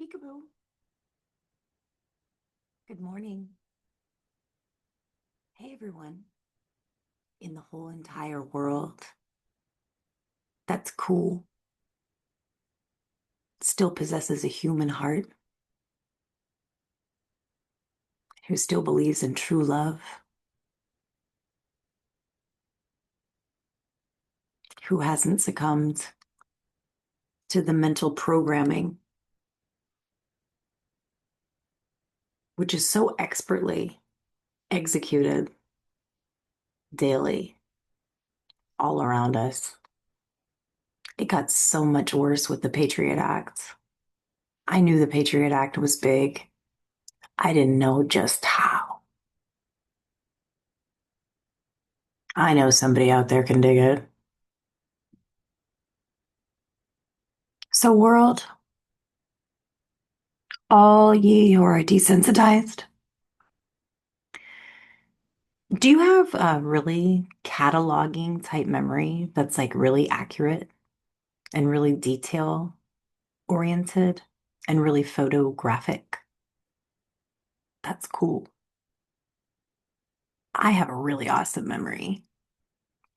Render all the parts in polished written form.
Peekaboo. Good morning. Hey, everyone in the whole entire world that's cool, still possesses a human heart, who still believes in true love, who hasn't succumbed to the mental programming, which is so expertly executed daily all around us. It got so much worse with the Patriot Act. I knew the Patriot Act was big. I didn't know just how. I know somebody out there can dig it. So, world, all ye who are desensitized, do you have a really cataloging type memory that's like really accurate and really detail oriented and really photographic? That's cool. I have a really awesome memory.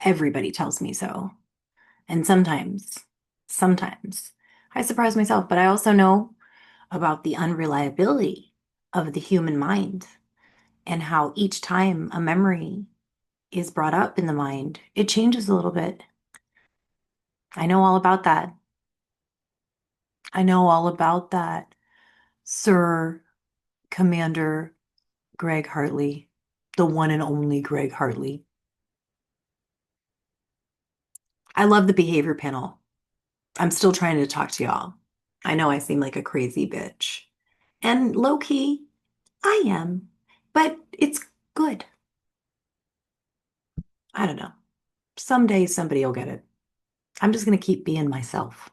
Everybody tells me so. And sometimes I surprise myself, but I also know about the unreliability of the human mind and how each time a memory is brought up in the mind, it changes a little bit. I know all about that. I know all about that, Sir Commander Greg Hartley, the one and only Greg Hartley. I love the behavior panel. I'm still trying to talk to y'all. I know I seem like a crazy bitch. And low key, I am, but it's good. I don't know. Someday somebody will get it. I'm just going to keep being myself.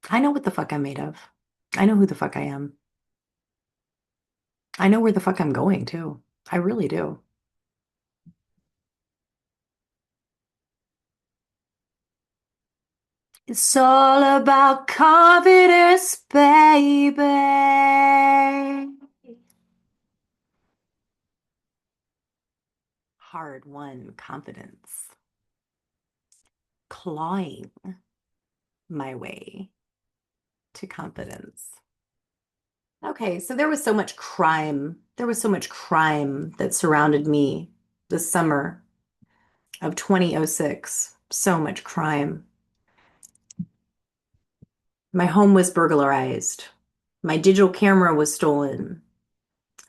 I know what the fuck I'm made of. I know who the fuck I am. I know where the fuck I'm going too. I really do. It's all about confidence, baby. Hard-won confidence. Clawing my way to confidence. Okay, so there was so much crime. There was so much crime that surrounded me this summer of 2006. So much crime. My home was burglarized. My digital camera was stolen.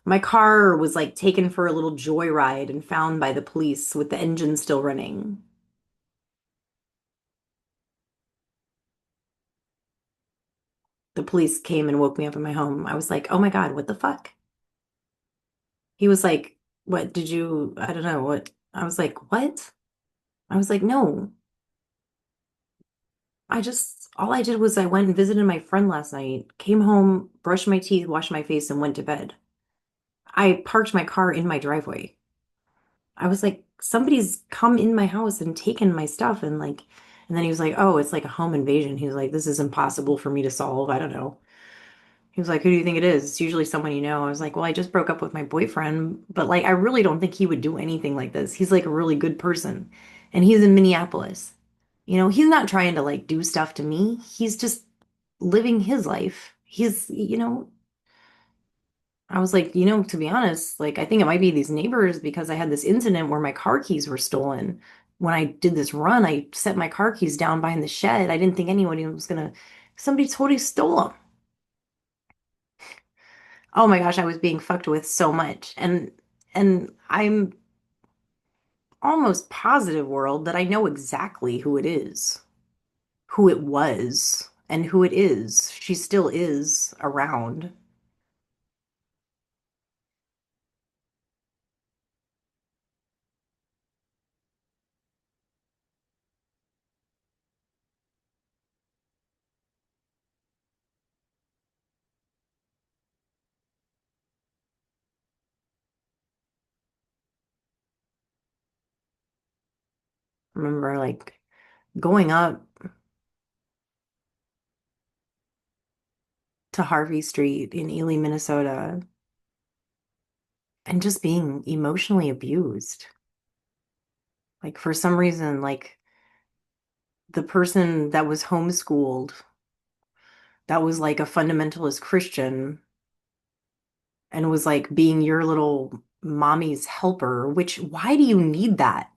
My car was like taken for a little joyride and found by the police with the engine still running. The police came and woke me up in my home. I was like, oh my God, what the fuck? He was like, what did you, I don't know what. I was like, what? I was like, no, all I did was I went and visited my friend last night, came home, brushed my teeth, washed my face, and went to bed. I parked my car in my driveway. I was like, somebody's come in my house and taken my stuff and then he was like, oh, it's like a home invasion. He was like, this is impossible for me to solve. I don't know. He was like, who do you think it is? It's usually someone you know. I was like, well, I just broke up with my boyfriend, but like, I really don't think he would do anything like this. He's like a really good person and he's in Minneapolis. He's not trying to like do stuff to me. He's just living his life. I was like, to be honest, like I think it might be these neighbors because I had this incident where my car keys were stolen. When I did this run, I set my car keys down behind the shed. I didn't think anyone was gonna, somebody totally stole them. Oh my gosh, I was being fucked with so much. And I'm almost positive, world, that I know exactly who it is, who it was, and who it is. She still is around. I remember like going up. to Harvey Street in Ely, Minnesota, and just being emotionally abused. Like for some reason, like the person that was homeschooled, that was like a fundamentalist Christian and was like being your little mommy's helper, which why do you need that?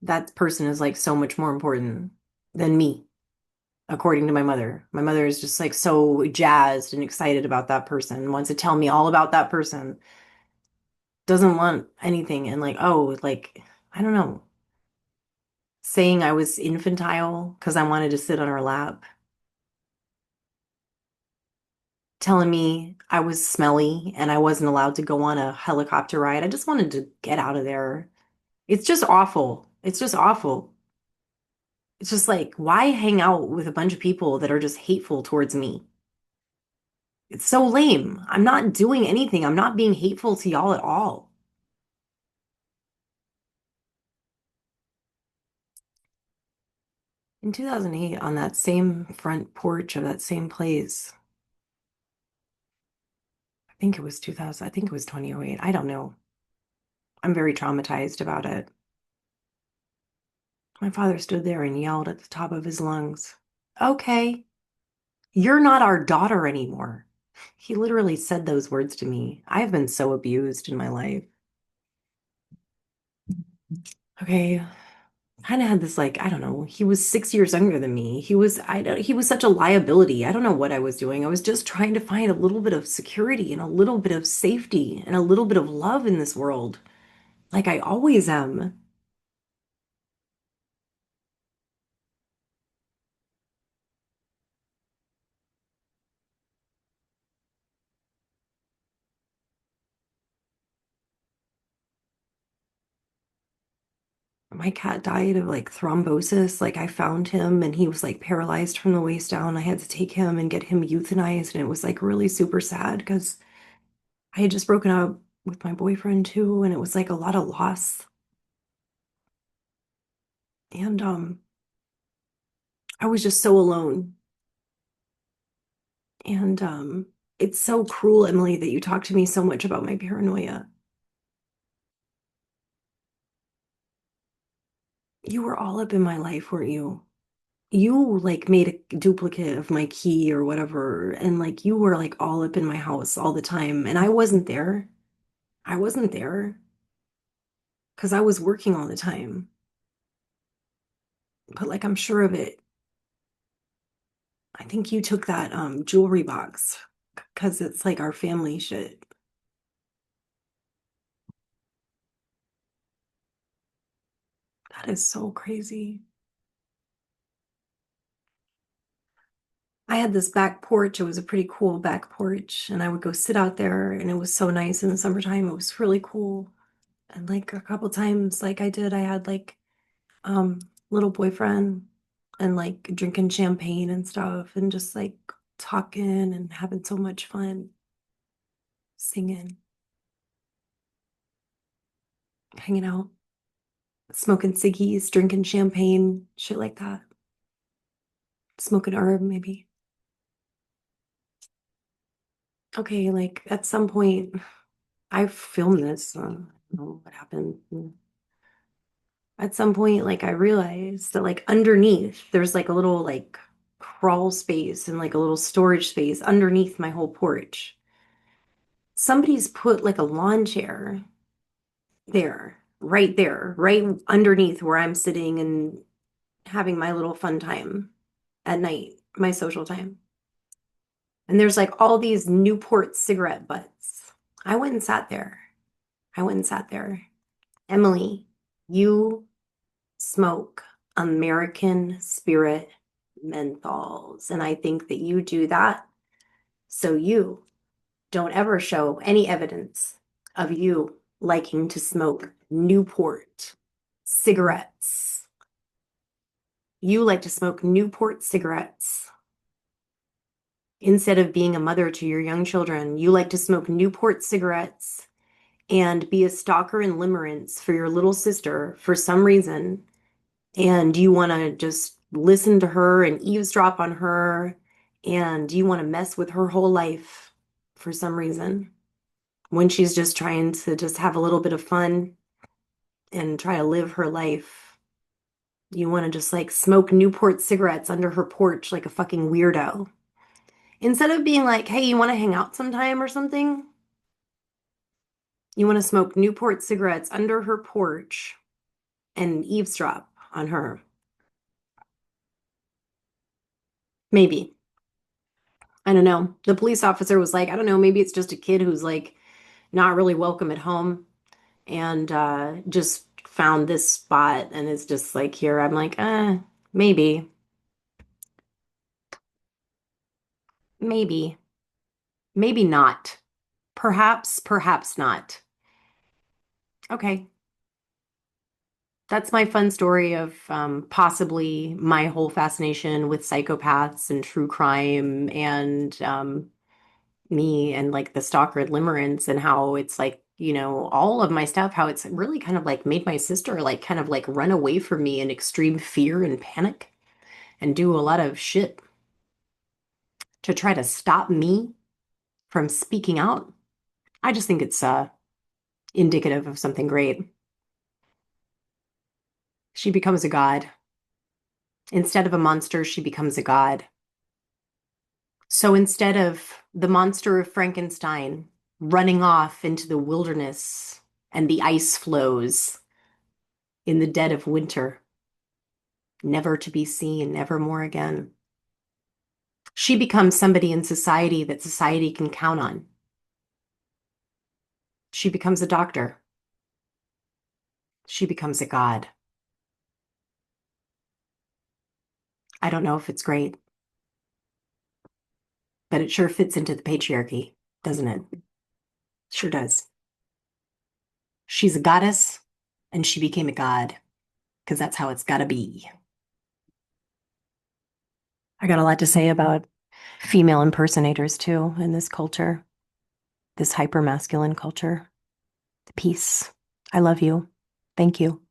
That person is like so much more important than me, according to my mother. My mother is just like so jazzed and excited about that person, wants to tell me all about that person, doesn't want anything. And like, oh, like, I don't know, saying I was infantile because I wanted to sit on her lap, telling me I was smelly and I wasn't allowed to go on a helicopter ride. I just wanted to get out of there. It's just awful. It's just awful. It's just like, why hang out with a bunch of people that are just hateful towards me? It's so lame. I'm not doing anything. I'm not being hateful to y'all at all. In 2008, on that same front porch of that same place, I think it was 2000, I think it was 2008. I don't know. I'm very traumatized about it. My father stood there and yelled at the top of his lungs, "Okay, you're not our daughter anymore." He literally said those words to me. I have been so abused in my life. Okay, kind of had this like, I don't know, he was 6 years younger than me. He was such a liability. I don't know what I was doing. I was just trying to find a little bit of security and a little bit of safety and a little bit of love in this world, like I always am. My cat died of like thrombosis. Like I found him and he was like paralyzed from the waist down. I had to take him and get him euthanized, and it was like really super sad because I had just broken up with my boyfriend too, and it was like a lot of loss. And I was just so alone. And it's so cruel, Emily, that you talk to me so much about my paranoia. You were all up in my life, weren't you? You like made a duplicate of my key or whatever, and like you were like all up in my house all the time, and I wasn't there. I wasn't there because I was working all the time. But like I'm sure of it. I think you took that jewelry box because it's like our family shit. That is so crazy. I had this back porch. It was a pretty cool back porch, and I would go sit out there, and it was so nice in the summertime. It was really cool. And like a couple times, like I had like little boyfriend and like drinking champagne and stuff, and just like talking and having so much fun, singing, hanging out, smoking ciggies, drinking champagne, shit like that. Smoking herb, maybe. Okay, like at some point, I filmed this. I don't know what happened. At some point, like I realized that like underneath, there's like a little like crawl space and like a little storage space underneath my whole porch. Somebody's put like a lawn chair there, right underneath where I'm sitting and having my little fun time at night, my social time. And there's like all these Newport cigarette butts. I went and sat there. I went and sat there. Emily, you smoke American Spirit menthols. And I think that you do that so you don't ever show any evidence of you liking to smoke Newport cigarettes. You like to smoke Newport cigarettes. Instead of being a mother to your young children, you like to smoke Newport cigarettes and be a stalker and limerence for your little sister for some reason. And you want to just listen to her and eavesdrop on her, and you want to mess with her whole life for some reason when she's just trying to just have a little bit of fun and try to live her life. You want to just like smoke Newport cigarettes under her porch like a fucking weirdo. Instead of being like, hey, you want to hang out sometime or something? You want to smoke Newport cigarettes under her porch and eavesdrop on her. Maybe. I don't know. The police officer was like, I don't know, maybe it's just a kid who's like not really welcome at home and just found this spot and is just like here. I'm like, maybe, maybe, maybe not. Perhaps, perhaps not. Okay. That's my fun story of possibly my whole fascination with psychopaths and true crime and me and like the stalker limerence and how it's like, all of my stuff, how it's really kind of like made my sister like kind of like run away from me in extreme fear and panic and do a lot of shit to try to stop me from speaking out. I just think it's indicative of something great. She becomes a god. Instead of a monster, she becomes a god. So instead of the monster of Frankenstein running off into the wilderness and the ice flows in the dead of winter, never to be seen, never more again, she becomes somebody in society that society can count on. She becomes a doctor. She becomes a god. I don't know if it's great, but it sure fits into the patriarchy, doesn't it? Sure does. She's a goddess and she became a god because that's how it's got to be. I got a lot to say about female impersonators too in this culture, this hyper masculine culture. Peace. I love you. Thank you.